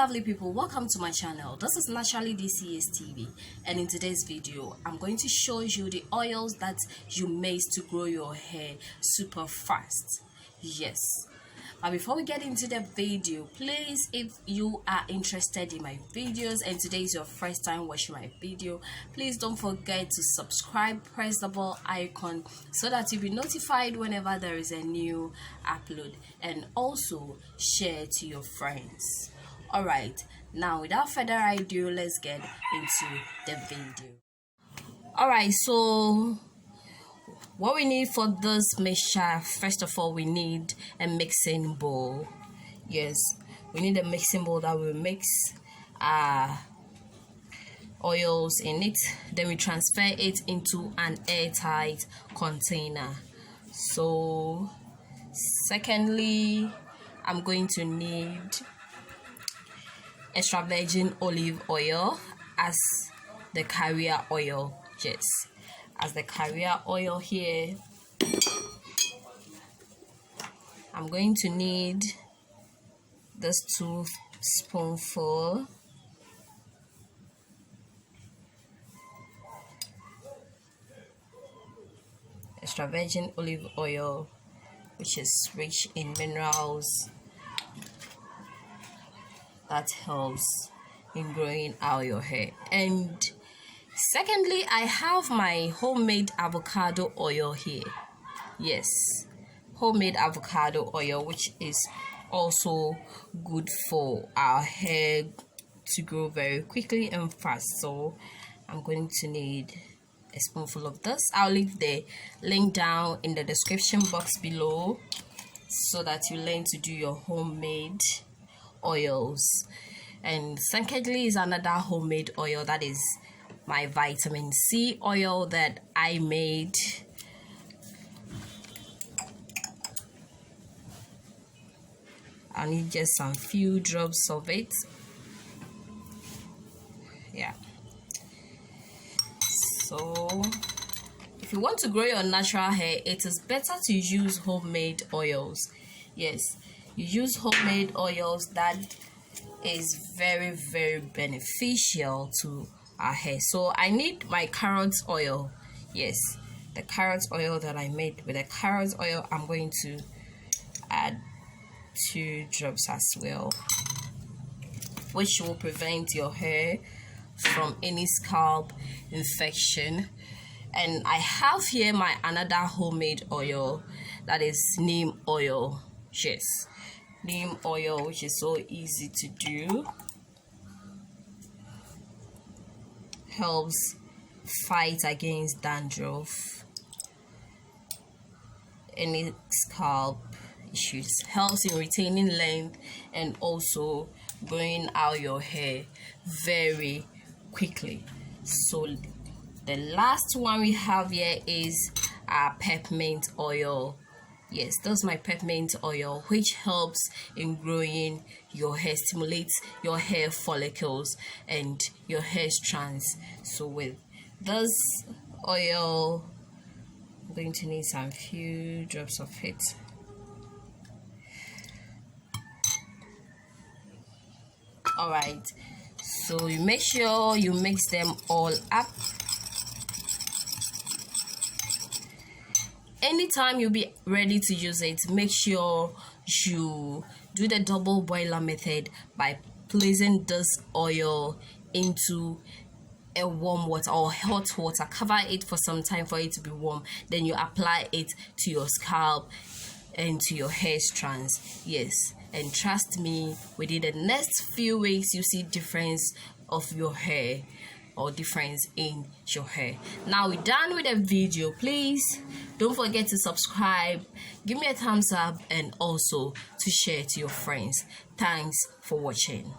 lovely people, welcome to my channel. This is Naturally DCS TV, and in today's video I'm going to show you the oils that you make to grow your hair super fast. Yes, but before we get into the video, please, if you are interested in my videos and today is your first time watching my video, please don't forget to subscribe, press the bell icon so that you'll be notified whenever there is a new upload, and also share to your friends. Alright, now without further ado, let's get into the video. Alright, so what we need for this mixture, first of all, we need a mixing bowl. Yes, we need a mixing bowl that will mix oils in it. Then we transfer it into an airtight container. So secondly, I'm going to need extra virgin olive oil as the carrier oil. Yes, as the carrier oil here. I'm going to need this 2 spoonful extra virgin olive oil, which is rich in minerals that helps in growing out your hair. And secondly, I have my homemade avocado oil here. Yes, homemade avocado oil, which is also good for our hair to grow very quickly and fast. So I'm going to need a spoonful of this. I'll leave the link down in the description box below so that you learn to do your homemade oils. And secondly is another homemade oil, that is my vitamin C oil that I made. I need just some few drops of it. Yeah. So if you want to grow your natural hair, it is better to use homemade oils. Yes, you use homemade oils. That is very beneficial to our hair. So I need my carrot oil. Yes, the carrot oil that I made. With the carrot oil, I'm going to add 2 drops as well, which will prevent your hair from any scalp infection. And I have here my another homemade oil, that is neem oil. Yes, neem oil, which is so easy to do, helps fight against dandruff, any scalp issues, helps in retaining length and also growing out your hair very quickly. So the last one we have here is our peppermint oil. Yes, that's my peppermint oil, which helps in growing your hair, stimulates your hair follicles and your hair strands. So with this oil, I'm going to need some few drops of it. Alright, so you make sure you mix them all up. Anytime you'll be ready to use it, make sure you do the double boiler method by placing this oil into a warm water or hot water. Cover it for some time for it to be warm, then you apply it to your scalp and to your hair strands. Yes, and trust me, within the next few weeks you see difference of your hair or difference in your hair. Now we're done with the video. Please don't forget to subscribe, give me a thumbs up, and also to share to your friends. Thanks for watching.